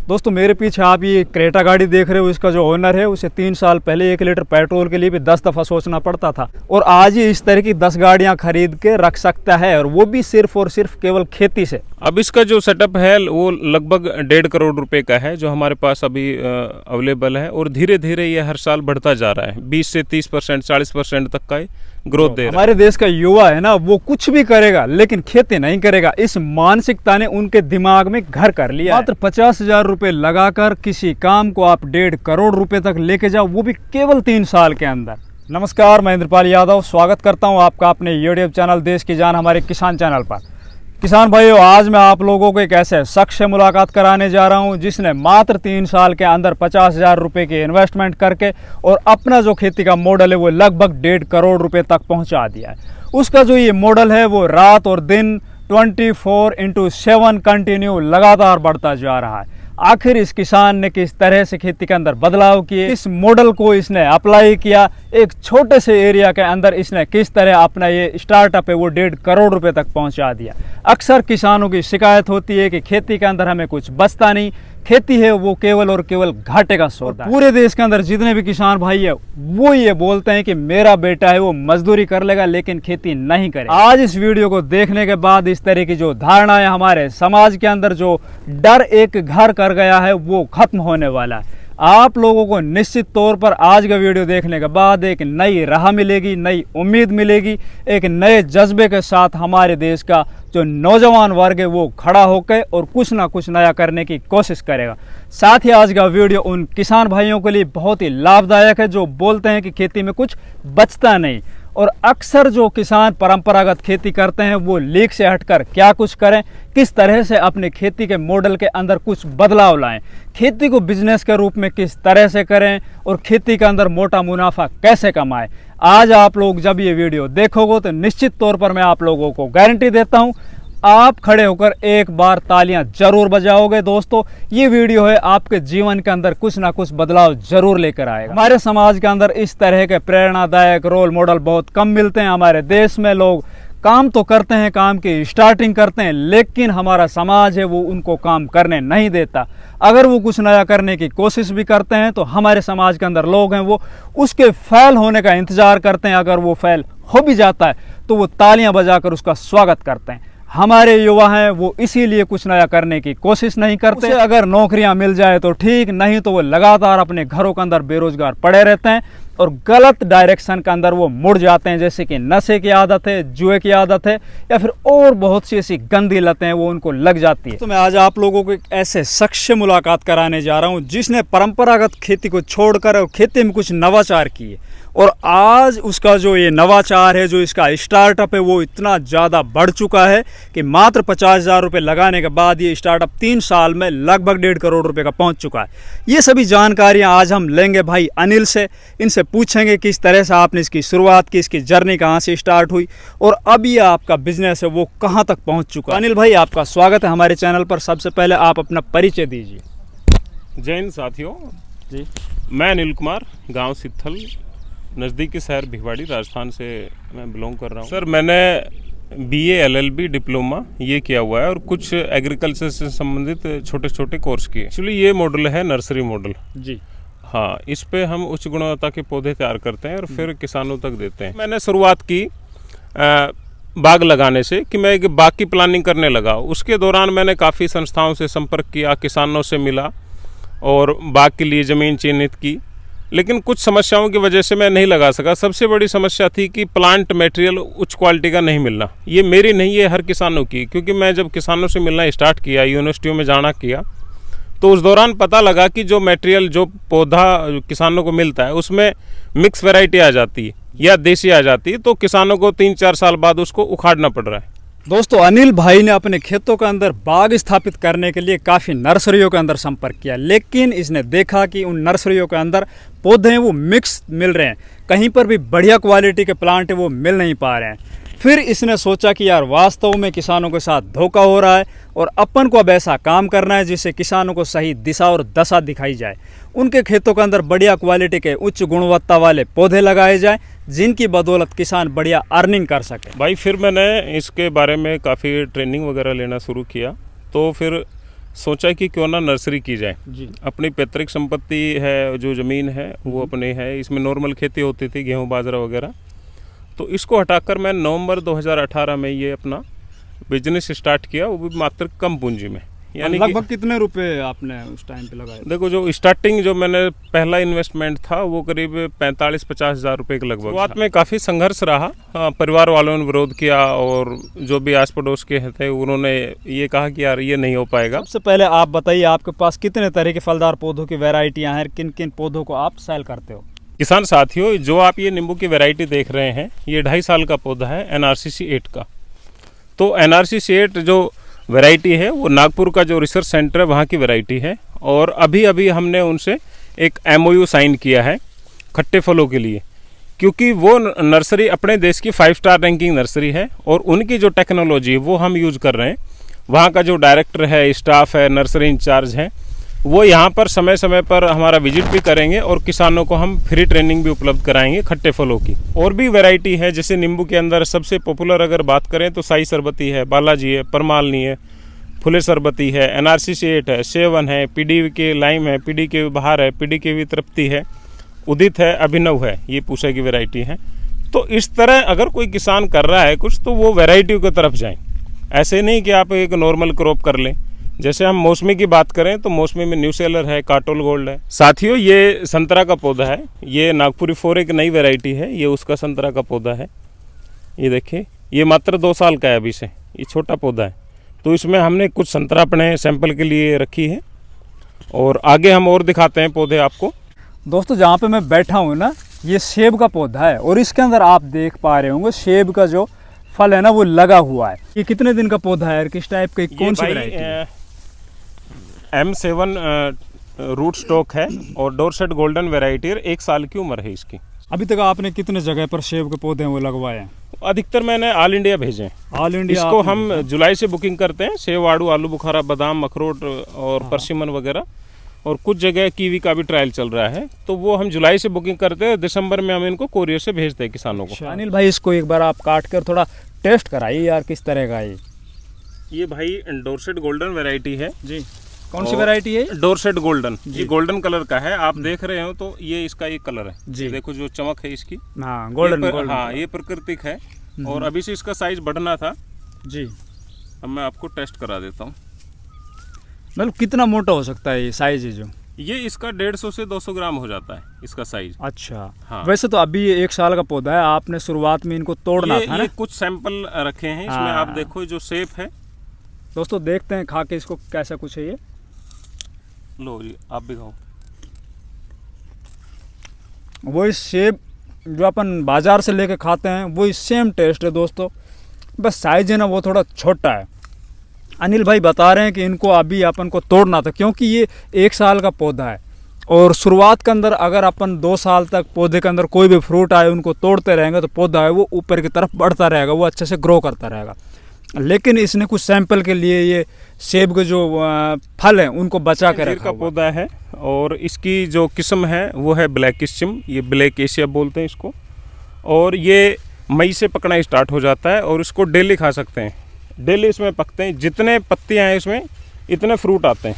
दोस्तों मेरे पीछे आप ये क्रेटा गाड़ी देख रहे हो, इसका जो ओनर है उसे 3 साल पहले 1 लीटर पेट्रोल के लिए भी 10 दफ़ा सोचना पड़ता था और आज ही इस तरह की 10 गाड़ियां खरीद के रख सकता है, और वो भी सिर्फ और सिर्फ केवल खेती से। अब इसका जो सेटअप है वो लगभग 1.5 करोड़ रुपए का है जो हमारे पास अभी अवेलेबल है, और धीरे धीरे ये हर साल बढ़ता जा रहा है। 20 से 30%, 40% तक का ग्रोथ दे रहा है। हमारे देश का युवा है ना, वो कुछ भी करेगा लेकिन खेती नहीं करेगा, इस मानसिकता ने उनके दिमाग में घर कर लिया। मात्र 50,000 रुपए लगाकर किसी काम को आप 1.5 करोड़ रुपए तक लेके जाओ, वो भी केवल 3 साल के अंदर। नमस्कार, मैं इंद्रपाल यादव स्वागत करता हूं आपका अपने यूट्यूब चैनल देश की जान हमारे किसान चैनल पर। किसान भाइयों, आज मैं आप लोगों को एक ऐसे शख्स से मुलाकात कराने जा रहा हूं जिसने मात्र 3 साल के अंदर 50,000 रुपए की इन्वेस्टमेंट करके और अपना जो खेती का मॉडल है वो लगभग 1.5 करोड़ रुपए तक पहुंचा दिया है। उसका जो ये मॉडल है वो रात और दिन 24/7 कंटिन्यू लगातार बढ़ता जा रहा है। आखिर इस किसान ने किस तरह से खेती के अंदर बदलाव किए, इस मॉडल को इसने अप्लाई किया, एक छोटे से एरिया के अंदर इसने किस तरह अपना ये स्टार्टअप है वो 1.5 करोड़ रुपए तक पहुंचा दिया। अक्सर किसानों की शिकायत होती है कि खेती के अंदर हमें कुछ बचता नहीं, खेती है वो केवल और केवल घाटे का सौदा है। पूरे देश के अंदर जितने भी किसान भाई है वो ये बोलते हैं कि मेरा बेटा है वो मजदूरी कर लेगा लेकिन खेती नहीं करेगा। आज इस वीडियो को देखने के बाद इस तरह की जो धारणा है हमारे समाज के अंदर, जो डर एक घर कर गया है, वो खत्म होने वाला है। आप लोगों को निश्चित तौर पर आज का वीडियो देखने के बाद एक नई राह मिलेगी, नई उम्मीद मिलेगी, एक नए जज्बे के साथ हमारे देश का जो नौजवान वर्ग है वो खड़ा होकर और कुछ ना कुछ नया करने की कोशिश करेगा। साथ ही आज का वीडियो उन किसान भाइयों के लिए बहुत ही लाभदायक है जो बोलते हैं कि खेती में कुछ बचता नहीं, और अक्सर जो किसान परंपरागत खेती करते हैं वो लीक से हटकर क्या कुछ करें, किस तरह से अपने खेती के मॉडल के अंदर कुछ बदलाव लाएं, खेती को बिजनेस के रूप में किस तरह से करें और खेती के अंदर मोटा मुनाफा कैसे कमाएं। आज आप लोग जब ये वीडियो देखोगे तो निश्चित तौर पर मैं आप लोगों को गारंटी देता हूं, आप खड़े होकर एक बार तालियां जरूर बजाओगे। दोस्तों ये वीडियो है आपके जीवन के अंदर कुछ ना कुछ बदलाव जरूर लेकर आएगा। हमारे समाज के अंदर इस तरह के प्रेरणादायक रोल मॉडल बहुत कम मिलते हैं। हमारे देश में लोग काम तो करते हैं, काम की स्टार्टिंग करते हैं, लेकिन हमारा समाज है वो उनको काम करने नहीं देता। अगर वो कुछ नया करने की कोशिश भी करते हैं तो हमारे समाज के अंदर लोग हैं वो उसके फेल होने का इंतजार करते हैं। अगर वो फेल हो भी जाता है तो वो तालियां बजाकर उसका स्वागत करते हैं। हमारे युवा हैं वो इसीलिए कुछ नया करने की कोशिश नहीं करते। अगर नौकरियां मिल जाए तो ठीक, नहीं तो वो लगातार अपने घरों के अंदर बेरोजगार पड़े रहते हैं और गलत डायरेक्शन के अंदर वो मुड़ जाते हैं, जैसे कि नशे की आदत है, जुए की आदत है, या फिर और बहुत सी ऐसी गंदी लतें हैं वो उनको लग जाती है। तो मैं आज आप लोगों को एक ऐसे शख्स से मुलाकात कराने जा रहा हूँ जिसने परंपरागत खेती को छोड़कर और खेती में कुछ नवाचार किए, और आज उसका जो ये नवाचार है, जो इसका स्टार्टअप है वो इतना ज़्यादा बढ़ चुका है कि मात्र 50,000 रुपये लगाने के बाद ये स्टार्टअप 3 साल में लगभग 1.5 करोड़ रुपए का पहुंच चुका है। ये सभी जानकारियां आज हम लेंगे भाई अनिल से। इनसे पूछेंगे किस तरह से आपने इसकी शुरुआत की, इसकी जर्नी कहाँ से स्टार्ट हुई और अब ये आपका बिजनेस है वो कहाँ तक पहुँच चुका है। अनिल भाई, आपका स्वागत है हमारे चैनल पर। सबसे पहले आप अपना परिचय दीजिए। जय हिंद साथियों जी, मैं अनिल कुमार, गाँव सित्थल, नज़दीकी शहर भिवाड़ी, राजस्थान से मैं बिलोंग कर रहा हूँ। सर मैंने BA LLB डिप्लोमा ये किया हुआ है और कुछ एग्रीकल्चर से संबंधित छोटे छोटे कोर्स किए। एक्चुअली ये मॉडल है नर्सरी मॉडल जी। हाँ, इस पे हम उच्च गुणवत्ता के पौधे तैयार करते हैं और फिर किसानों तक देते हैं। मैंने शुरुआत की बाग लगाने से कि मैं एक बाग की प्लानिंग करने लगा। उसके दौरान मैंने काफ़ी संस्थाओं से संपर्क किया, किसानों से मिला और बाग के लिए ज़मीन चिन्हित की, लेकिन कुछ समस्याओं की वजह से मैं नहीं लगा सका। सबसे बड़ी समस्या थी कि प्लांट मटेरियल उच्च क्वालिटी का नहीं मिलना। ये मेरी नहीं है, हर किसानों की, क्योंकि मैं जब किसानों से मिलना स्टार्ट किया, यूनिवर्सिटियों में जाना किया, तो उस दौरान पता लगा कि जो मटेरियल, जो पौधा किसानों को मिलता है उसमें मिक्स वैरायटी आ जाती है या देसी आ जाती है, तो किसानों को 3-4 साल बाद उसको उखाड़ना पड़ रहा है। दोस्तों अनिल भाई ने अपने खेतों के अंदर बाग स्थापित करने के लिए काफ़ी नर्सरियों के अंदर संपर्क किया, लेकिन इसने देखा कि उन नर्सरियों के अंदर पौधे हैं वो मिक्स मिल रहे हैं, कहीं पर भी बढ़िया क्वालिटी के प्लांट है वो मिल नहीं पा रहे हैं। फिर इसने सोचा कि यार वास्तव में किसानों के साथ धोखा हो रहा है और अपन को अब ऐसा काम करना है जिससे किसानों को सही दिशा और दशा दिखाई जाए। उनके खेतों के अंदर बढ़िया क्वालिटी के उच्च गुणवत्ता वाले पौधे लगाए जाएं जिनकी बदौलत किसान बढ़िया अर्निंग कर सके। भाई फिर मैंने इसके बारे में काफ़ी ट्रेनिंग वगैरह लेना शुरू किया, तो फिर सोचा कि क्यों ना नर्सरी की जाए। जी। अपनी पैतृक संपत्ति है, जो ज़मीन है वो अपने है, इसमें नॉर्मल खेती होती थी, गेहूं बाजरा वगैरह। तो इसको हटाकर मैं नवंबर 2018 में ये अपना बिजनेस स्टार्ट किया, वो भी मात्र कम पूंजी में। यानी लगभग कितने रुपए आपने उस टाइम पे लगाए? देखो, जो स्टार्टिंग जो मैंने पहला इन्वेस्टमेंट था वो करीब 45-50 हज़ार रुपये के लगभग। शुरुआत में काफ़ी संघर्ष रहा। परिवार वालों ने विरोध किया और जो भी आस पड़ोस के थे उन्होंने ये कहा कि यार ये नहीं हो पाएगा। सबसे पहले आप बताइए, आपके पास कितने तरह के फलदार पौधों की वैरायटियां हैं, किन किन पौधों को आप सेल करते हो? किसान साथियों, जो आप ये नींबू की वैरायटी देख रहे हैं, ये 2.5 साल का पौधा है NRCC 8 का। तो NRCC 8 जो वैरायटी है वो नागपुर का जो रिसर्च सेंटर है वहाँ की वैरायटी है। और अभी अभी हमने उनसे एक MOU साइन किया है खट्टे फलों के लिए, क्योंकि वो नर्सरी अपने देश की 5 स्टार रैंकिंग नर्सरी है और उनकी जो टेक्नोलॉजी वो हम यूज़ कर रहे हैं। वहाँ का जो डायरेक्टर है, स्टाफ है, नर्सरी इंचार्ज है, वो यहाँ पर समय समय पर हमारा विजिट भी करेंगे और किसानों को हम फ्री ट्रेनिंग भी उपलब्ध कराएंगे खट्टे फलों की। और भी वैरायटी है, जैसे नींबू के अंदर सबसे पॉपुलर अगर बात करें तो साई सरबती है, बालाजी है, परमालनी है, फुले सरबती है, NRCC 8 है, सेवन है, PDK लाइम है, PDK बहार है, PDK तृप्ति है, उदित है, अभिनव है, ये पूसा की वैरायटी है। तो इस तरह अगर कोई किसान कर रहा है कुछ तो वो वैरायटी की तरफ जाएं। ऐसे नहीं कि आप एक नॉर्मल क्रॉप कर लें। जैसे हम मौसमी की बात करें तो मौसमी में न्यू सेलर है, काटोल गोल्ड है। साथियों, ये संतरा का पौधा है, ये नागपुरी 4 एक नई वैरायटी है, ये उसका संतरा का पौधा है। ये देखिए, ये मात्र 2 साल का है अभी से, ये छोटा पौधा है। तो इसमें हमने कुछ संतरा अपने सैंपल के लिए रखी है और आगे हम और दिखाते हैं पौधे आपको। दोस्तों, जहाँ पे मैं बैठा हूँ ना, ये सेब का पौधा है और इसके अंदर आप देख पा रहे होंगे सेब का जो फल है ना वो लगा हुआ है। ये कितने दिन का पौधा है, किस टाइप का, कौन सी वैरायटी है? M7 रूट स्टॉक है और डोरसेट गोल्डन वैरायटी है। 1 साल की उम्र है इसकी। अभी तक आपने कितने जगह पर सेब के पौधे हैं वो लगवाए हैं? अधिकतर मैंने ऑल इंडिया भेजे हैं। ऑल इंडिया इसको हम जुलाई से बुकिंग करते हैं। सेब, आड़ू, आलू बुखारा, बादाम, अखरोट और परसिमन वगैरह, और कुछ जगह कीवी का भी ट्रायल चल रहा है। तो वो हम जुलाई से बुकिंग करते हैं, दिसंबर में हम इनको कोरियर से भेजते हैं किसानों को। अनिल भाई, इसको एक बार आप काट कर थोड़ा टेस्ट कराइए यार, किस तरह का है ये भाई डोरसेट गोल्डन वैरायटी है जी। कौन सी वैरायटी है? Dorset golden. ये गोल्डन कलर का है, आप देख रहे हो तो ये इसका एक कलर है जी। देखो जो चमक है इसकी। हाँ, गोल्डन। हाँ, ये प्राकृतिक है और अभी से इसका साइज बढ़ना था जी। अब मैं आपको टेस्ट करा देता हूँ। मतलब कितना मोटा हो सकता है ये साइज है जो? ये इसका 150 से 200 ग्राम हो जाता है इसका साइज। अच्छा। हाँ। वैसे तो अभी ये 1 साल का पौधा है, आपने शुरुआत में इनको तोड़ना था ना? ये कुछ सैंपल रखे हैं इसमें। हाँ। आप देखो जो सेब है। दोस्तों, देखते हैं खा के इसको कैसा कुछ है ये। लो जी, आप भी खाओ। वही सेब जो अपन बाजार से लेके खाते हैं वही सेम टेस्ट है दोस्तों, बस साइज है ना वो थोड़ा छोटा है। अनिल भाई बता रहे हैं कि इनको अभी अपन को तोड़ना था, क्योंकि ये 1 साल का पौधा है और शुरुआत के अंदर अगर अपन 2 साल तक पौधे के अंदर कोई भी फ्रूट आए उनको तोड़ते रहेंगे तो पौधा है वो ऊपर की तरफ बढ़ता रहेगा, वो अच्छे से ग्रो करता रहेगा। लेकिन इसने कुछ सैंपल के लिए ये सेब के जो फल हैं उनको बचा के रखा का पौधा है और इसकी जो किस्म है वो है ब्लैक किस्म, ये ब्लैक एशिया बोलते हैं इसको। और ये मई से पकना स्टार्ट हो जाता है और इसको डेली खा सकते हैं। डेली इसमें पकते हैं, जितने पत्तियां हैं इसमें इतने फ्रूट आते हैं।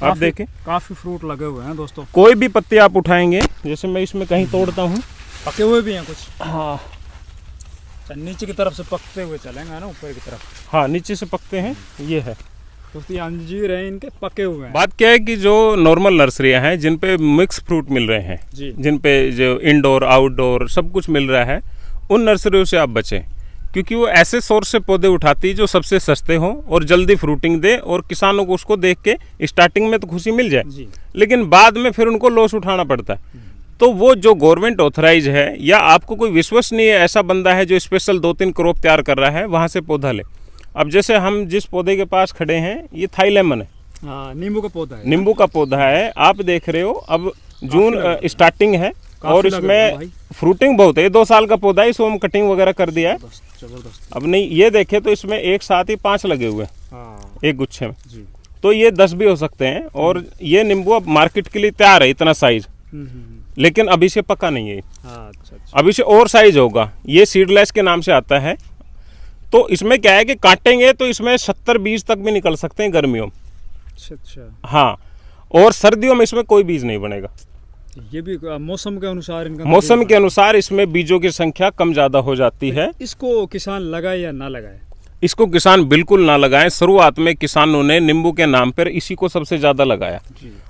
आप देखें काफ़ी फ्रूट लगे हुए हैं दोस्तों। कोई भी पत्ती आप उठाएंगे, जैसे मैं इसमें कहीं तोड़ता हूँ, पके हुए भी हैं कुछ। हाँ, नीचे की तरफ से पकते हुए चलेंगे ना, ऊपर की तरफ। हाँ, नीचे से पकते हैं। ये है दोस्तों, ये अंजीर हैं, इनके पके हुए हैं। बात क्या है कि जो नॉर्मल नर्सरियां हैं जिन पे मिक्स फ्रूट मिल रहे हैं जी, जिन पे जो इंडोर आउटडोर सब कुछ मिल रहा है, उन नर्सरियों से आप बचें, क्योंकि वो ऐसे सोर्स से पौधे उठाती है जो सबसे सस्ते हों और जल्दी फ्रूटिंग दे और किसानों को उसको देख के स्टार्टिंग में तो खुशी मिल जाए जी। लेकिन बाद में फिर उनको लॉस उठाना पड़ता है। तो वो जो गवर्नमेंट ऑथराइज है या आपको कोई विश्वसनीय ऐसा बंदा है जो स्पेशल 2-3 क्रॉप तैयार कर रहा है, वहाँ से पौधा ले। अब जैसे हम जिस पौधे के पास खड़े हैं ये थाई लेमन है। हाँ, नींबू का पौधा है। नींबू का पौधा है, आप देख रहे हो। अब जून स्टार्टिंग है और इसमें फ्रूटिंग बहुत है। ये 2 साल का पौधा है, इसको हम कटिंग वगैरह कर दिया है। जबरदस्त। अब नहीं, ये देखे तो इसमें एक साथ ही 5 लगे हुए हाँ, एक गुच्छे में जी। तो ये 10 भी हो सकते हैं। और ये नींबू अब मार्केट के लिए तैयार है, इतना साइज, लेकिन अभी से पका नहीं है। हाँ, अच्छा। अभी से और साइज होगा। ये सीडलेस के नाम से आता है। तो इसमें क्या है कि काटेंगे तो इसमें 70-20 तक भी निकल सकते हैं गर्मियों में। अच्छा। हाँ, और सर्दियों में इसमें कोई बीज नहीं बनेगा। ये भी मौसम के अनुसार इनका मौसम के अनुसार इसमें बीजों की संख्या कम ज़्यादा हो जाती है। इसको किसान लगाए या ना लगाए? इसको किसान बिल्कुल ना लगाएं। शुरुआत में किसानों ने नींबू के नाम पर इसी को सबसे ज़्यादा लगाया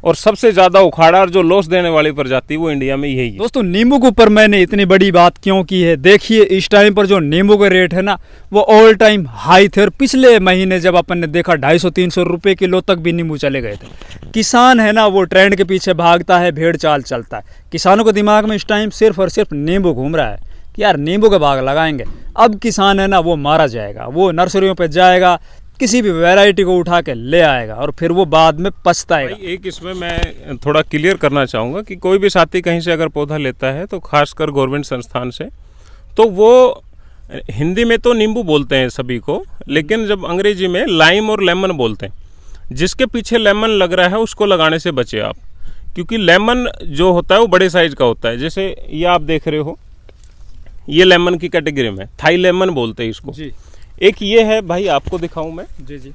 और सबसे ज़्यादा उखाड़ा और जो लॉस देने वाली प्रजाति वो इंडिया में यही है। दोस्तों, नींबू के ऊपर मैंने इतनी बड़ी बात क्यों की है, देखिए इस टाइम पर जो नींबू का रेट है ना वो ऑल टाइम हाई थे और पिछले महीने जब अपन ने देखा 250-300 रुपये किलो तक भी नींबू चले गए थे। किसान है ना वो ट्रेंड के पीछे भागता है, भेड़ चाल चलता है। किसानों के दिमाग में इस टाइम सिर्फ और सिर्फ नींबू घूम रहा है कि यार नींबू का बाग लगाएंगे। अब किसान है ना वो मारा जाएगा, वो नर्सरियों पे जाएगा, किसी भी वैरायटी को उठा के ले आएगा और फिर वो बाद में पछताएगा। एक इसमें मैं थोड़ा क्लियर करना चाहूँगा कि कोई भी साथी कहीं से अगर पौधा लेता है तो खासकर गवर्नमेंट संस्थान से, तो वो हिंदी में तो नींबू बोलते हैं सभी को, लेकिन जब अंग्रेजी में लाइम और लेमन बोलते हैं। जिसके पीछे लेमन लग रहा है उसको लगाने से बचे आप, क्योंकि लेमन जो होता है वो बड़े साइज का होता है। जैसे ये आप देख रहे हो, ये लेमन की कैटेगरी में, थाई लेमन बोलते हैं इसको जी। एक ये है भाई, आपको दिखाऊं मैं जी जी,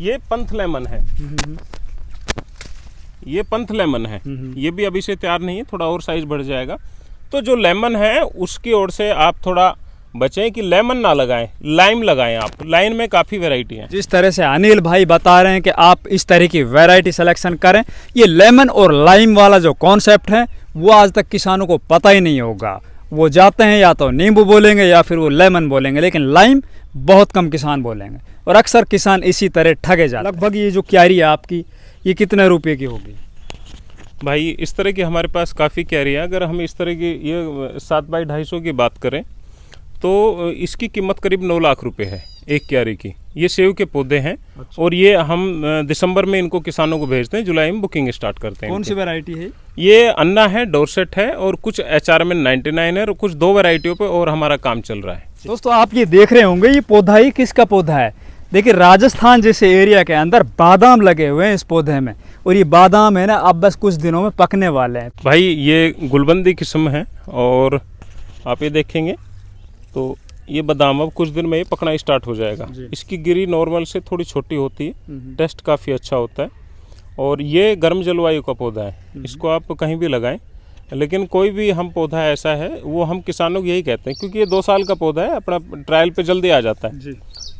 ये पंथ लेमन है। ये पंथ लेमन है, ये भी अभी से तैयार नहीं है, थोड़ा और साइज बढ़ जाएगा। तो जो लेमन है उसकी ओर से आप थोड़ा बचें कि लेमन ना लगाएं, लाइम लगाएं। आप लाइन में काफ़ी वैरायटी है। जिस तरह से अनिल भाई बता रहे हैं कि आप इस तरह की वैरायटी सिलेक्शन करें, ये लेमन और लाइम वाला जो कॉन्सेप्ट है वो आज तक किसानों को पता ही नहीं होगा। वो जाते हैं या तो नींबू बोलेंगे या फिर वो लेमन बोलेंगे, लेकिन लाइम बहुत कम किसान बोलेंगे और अक्सर किसान इसी तरह ठगे जाते हैं। लगभग ये जो क्यारी है आपकी, ये कितने रुपए की होगी भाई? इस तरह की हमारे पास काफ़ी क्यारी है। अगर हम इस तरह की ये 7 बाई 250 की बात करें तो इसकी कीमत करीब 9 लाख रुपए है एक क्यारी की। ये सेव के पौधे हैं। अच्छा। और ये हम दिसंबर में इनको किसानों को भेजते हैं, जुलाई में बुकिंग स्टार्ट करते हैं। कौन सी वैरायटी है ये? अन्ना है, डोरसेट है और कुछ HRMN 99 है और कुछ 2 वैरायटियों पे और हमारा काम चल रहा है। दोस्तों, आप ये देख रहे होंगे ये पौधा ही किसका पौधा है। देखिए राजस्थान जैसे एरिया के अंदर बादाम लगे हुए हैं इस पौधे में, और ये बादाम है ना अब बस कुछ दिनों में पकने वाले हैं। भाई ये गुलबंदी किस्म है और आप ये देखेंगे तो ये बादाम अब कुछ दिन में ये पकना स्टार्ट हो जाएगा। इसकी गिरी नॉर्मल से थोड़ी छोटी होती है, टेस्ट काफ़ी अच्छा होता है और ये गर्म जलवायु का पौधा है। इसको आप कहीं भी लगाएं, लेकिन कोई भी हम पौधा ऐसा है वो हम किसानों को यही कहते हैं, क्योंकि ये 2 साल का पौधा है, अपना ट्रायल पे जल्दी आ जाता है जी।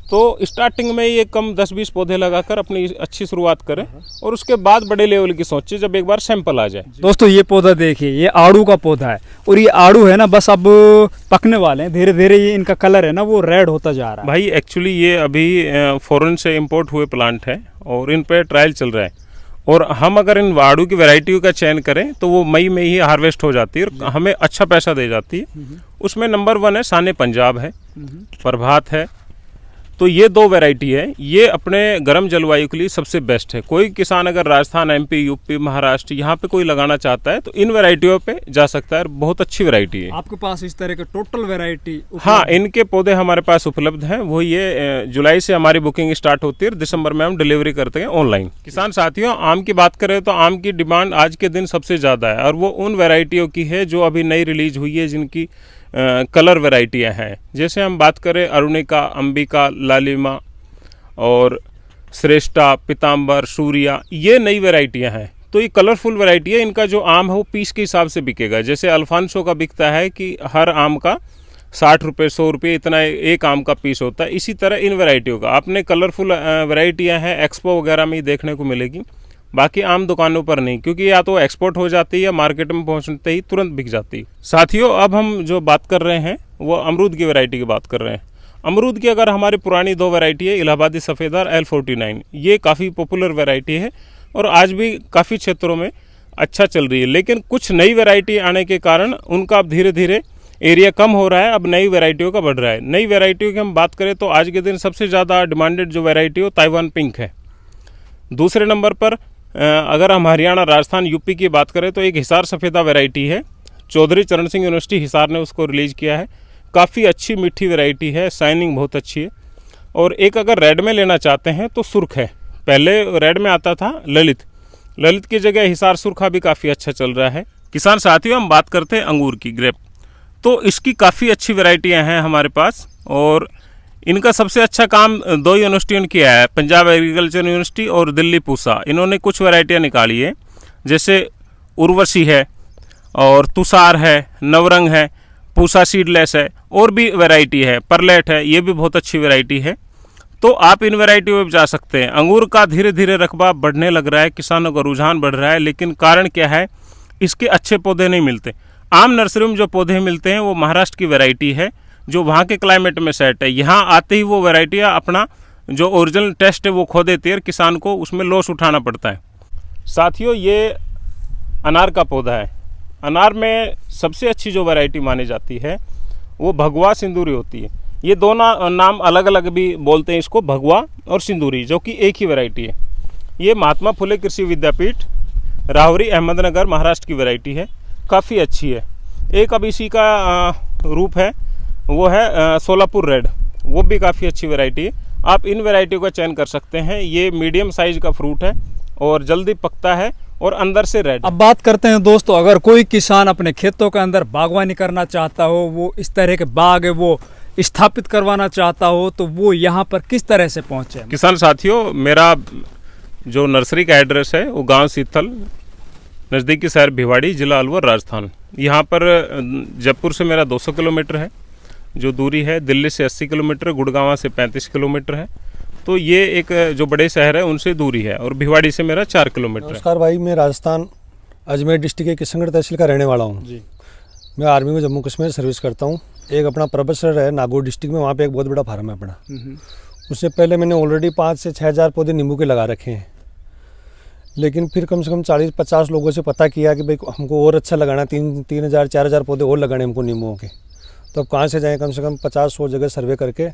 तो स्टार्टिंग में ये कम 10-20 पौधे लगाकर अपनी अच्छी शुरुआत करें और उसके बाद बड़े लेवल की सोचें जब एक बार सैंपल आ जाए। दोस्तों, ये पौधा देखिए, ये आड़ू का पौधा है और ये आड़ू है ना बस अब पकने वाले हैं। धीरे धीरे ये इनका कलर है ना वो रेड होता जा रहा है। भाई एक्चुअली ये अभी फॉरेन से इम्पोर्ट हुए प्लांट है और इन पे ट्रायल चल रहा है, और हम अगर इन आड़ू की वैरायटी का चयन करें तो वो मई में ही हार्वेस्ट हो जाती है और हमें अच्छा पैसा दे जाती है। उसमें नंबर 1 है शान पंजाब है, प्रभात है। तो ये 2 वैरायटी है, ये अपने गर्म जलवायु के लिए सबसे बेस्ट है। कोई किसान अगर राजस्थान, MP, UP, महाराष्ट्र यहाँ पे कोई लगाना चाहता है तो इन वैरायटियों पे जा सकता है। बहुत अच्छी वैरायटी है। आपके पास इस तरह के टोटल वैरायटी? हाँ, इनके पौधे हमारे पास उपलब्ध हैं। वो ये जुलाई से हमारी बुकिंग स्टार्ट होती है और दिसंबर में हम डिलीवरी करते हैं ऑनलाइन। किसान साथियों, आम की बात करें तो आम की डिमांड आज के दिन सबसे ज़्यादा है और वो उन वैरायटियों की है जो अभी नई रिलीज हुई है, जिनकी कलर वैरायटियाँ हैं। जैसे हम बात करें अरुणिका, अंबिका, लालिमा और श्रेष्ठा, पीताम्बर, सूर्या, ये नई वैरायटियाँ हैं। तो ये कलरफुल वैरायटी है। इनका जो आम है वो पीस के हिसाब से बिकेगा। जैसे अल्फांसो का बिकता है कि हर आम का 60 रुपये, 100 रुपये, इतना एक आम का पीस होता है। इसी तरह इन वैरायटियों का आपने कलरफुल वैरायटियाँ हैं, एक्सपो वगैरह में ही देखने को मिलेगी, बाकी आम दुकानों पर नहीं, क्योंकि या तो एक्सपोर्ट हो जाती है या मार्केट में पहुंचते ही तुरंत बिक जाती है। साथियों, अब हम जो बात कर रहे हैं वो अमरूद की वैरायटी की बात कर रहे हैं। अमरूद की अगर हमारी पुरानी 2 वैरायटी है, इलाहाबादी सफ़ेदार, L49, ये काफ़ी पॉपुलर वैरायटी है और आज भी काफ़ी क्षेत्रों में अच्छा चल रही है। लेकिन कुछ नई वैरायटी आने के कारण उनका अब धीरे धीरे एरिया कम हो रहा है, अब नई वैरायटियों का बढ़ रहा है। नई वैरायटियों की हम बात करें तो आज के दिन सबसे ज़्यादा डिमांडेड जो वैरायटी हो ताइवान पिंक है। दूसरे नंबर पर अगर हम हरियाणा, राजस्थान, UP की बात करें तो एक हिसार सफ़ेदा वैरायटी है। चौधरी चरण सिंह यूनिवर्सिटी हिसार ने उसको रिलीज़ किया है। काफ़ी अच्छी मीठी वैरायटी है, शाइनिंग बहुत अच्छी है। और एक अगर रेड में लेना चाहते हैं तो सुर्ख है। पहले रेड में आता था ललित, ललित की जगह हिसार सुर्खा भी काफ़ी अच्छा चल रहा है। किसान साथियों, हम बात करते हैं अंगूर की, ग्रेप। तो इसकी काफ़ी अच्छी वैरायटियाँ हैं हमारे पास और इनका सबसे अच्छा काम दो यूनिवर्सिटियों ने किया है, पंजाब एग्रीकल्चर यूनिवर्सिटी और दिल्ली पूसा। इन्होंने कुछ वैरायटियाँ निकाली है, जैसे उर्वशी है और तुषार है, नवरंग है, पूसा सीडलेस है, और भी वैरायटी है, परलेट है, ये भी बहुत अच्छी वैरायटी है। तो आप इन वैरायटियों में जा सकते हैं। अंगूर का धीरे धीरे रकबा बढ़ने लग रहा है, किसानों का रुझान बढ़ रहा है, लेकिन कारण क्या है, इसके अच्छे पौधे नहीं मिलते। आम नर्सरी में जो पौधे मिलते हैं वो महाराष्ट्र की वैरायटी है, जो वहाँ के क्लाइमेट में सेट है। यहाँ आते ही वो वैरायटियाँ अपना जो ओरिजिनल टेस्ट है वो खो देती है, किसान को उसमें लॉस उठाना पड़ता है। साथियों, ये अनार का पौधा है। अनार में सबसे अच्छी जो वैरायटी मानी जाती है वो भगवा सिंदूरी होती है। ये दोनों नाम अलग अलग भी बोलते हैं इसको, भगवा और सिंदूरी, जो कि एक ही वैरायटी है। ये महात्मा फुले कृषि विद्यापीठ राहुरी अहमदनगर महाराष्ट्र की वैरायटी है, काफ़ी अच्छी है। एक अब इसी का रूप है, वो है सोलापुर रेड, वो भी काफ़ी अच्छी वैरायटी है। आप इन वैरायटियों का चयन कर सकते हैं। ये मीडियम साइज का फ्रूट है और जल्दी पकता है और अंदर से रेड। अब बात करते हैं दोस्तों, अगर कोई किसान अपने खेतों के अंदर बागवानी करना चाहता हो, वो इस तरह के बाग है वो स्थापित करवाना चाहता हो, तो वो यहाँ पर किस तरह से पहुँचे? किसान साथियों, मेरा जो नर्सरी का एड्रेस है वो गांव सीथल, नज़दीकी शहर भिवाड़ी, जिला अलवर, राजस्थान। यहाँ पर जयपुर से मेरा 200 किलोमीटर है जो दूरी है, दिल्ली से 80 किलोमीटर, गुड़गांव से 35 किलोमीटर है। तो ये एक जो बड़े शहर है उनसे दूरी है, और भिवाड़ी से मेरा 4 किलोमीटर है। नमस्कार भाई, मैं राजस्थान अजमेर डिस्ट्रिक्ट के किशनगढ़ तहसील का रहने वाला हूँ जी। मैं आर्मी में जम्मू कश्मीर सर्विस करता हूँ। एक अपना प्रोफेसर है नागौर डिस्ट्रिक्ट में, वहाँ पे एक बहुत बड़ा फार्म है अपना। उससे पहले मैंने ऑलरेडी 5 से 6 हज़ार पौधे नींबू के लगा रखे हैं, लेकिन फिर कम से कम 40-50 लोगों से पता किया कि भाई हमको और अच्छा लगाना, 3,000-4,000 पौधे और लगाने हमको नींबुओं के। तो अब कहाँ से जाएँ, कम से कम 50-100 जगह सर्वे करके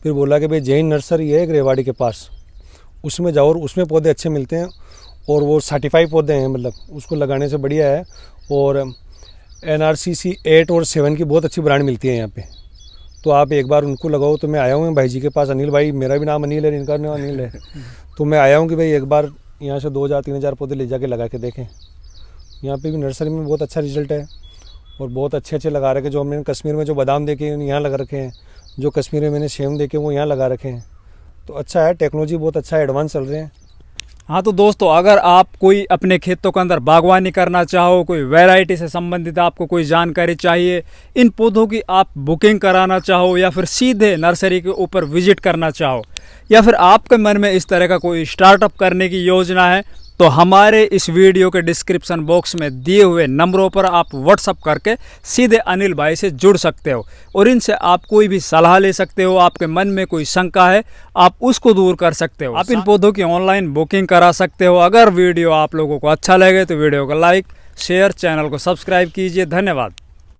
फिर बोला कि भाई जैन नर्सरी है एक रेवाड़ी के पास, उसमें जाओ और उसमें पौधे अच्छे मिलते हैं, और वो सर्टिफाइड पौधे हैं, मतलब उसको लगाने से बढ़िया है। और NRCC 8 और 7 की बहुत अच्छी ब्रांड मिलती है यहाँ पे, तो आप एक बार उनको लगाओ। तो मैं आया हूँ भाई जी के पास, अनिल भाई, मेरा भी नाम अनिल है, इनका नाम अनिल है। तो मैं आया हूँ कि भाई एक बार यहाँ से 2,000-3,000 पौधे ले जाके लगा के देखें। यहाँ पे भी नर्सरी में बहुत अच्छा रिजल्ट है और बहुत अच्छे लगा रखे। जो हमने कश्मीर में जो बादाम देखे यहाँ लगा रखे हैं, जो कश्मीर में मैंने सेम देखे वो यहाँ लगा रखे हैं। तो अच्छा है, टेक्नोलॉजी बहुत अच्छा है, एडवांस चल रहे हैं। हाँ, तो दोस्तों, अगर आप कोई अपने खेतों के अंदर बागवानी करना चाहो, कोई वैरायटी से संबंधित आपको कोई जानकारी चाहिए, इन पौधों की आप बुकिंग कराना चाहो, या फिर सीधे नर्सरी के ऊपर विजिट करना चाहो, या फिर आपके मन में इस तरह का कोई स्टार्टअप करने की योजना है, तो हमारे इस वीडियो के डिस्क्रिप्शन बॉक्स में दिए हुए नंबरों पर आप व्हाट्सअप करके सीधे अनिल भाई से जुड़ सकते हो, और इनसे आप कोई भी सलाह ले सकते हो। आपके मन में कोई शंका है, आप उसको दूर कर सकते हो। आप इन पौधों की ऑनलाइन बुकिंग करा सकते हो। अगर वीडियो आप लोगों को अच्छा लगे तो वीडियो को लाइक, शेयर, चैनल को सब्सक्राइब कीजिए। धन्यवाद।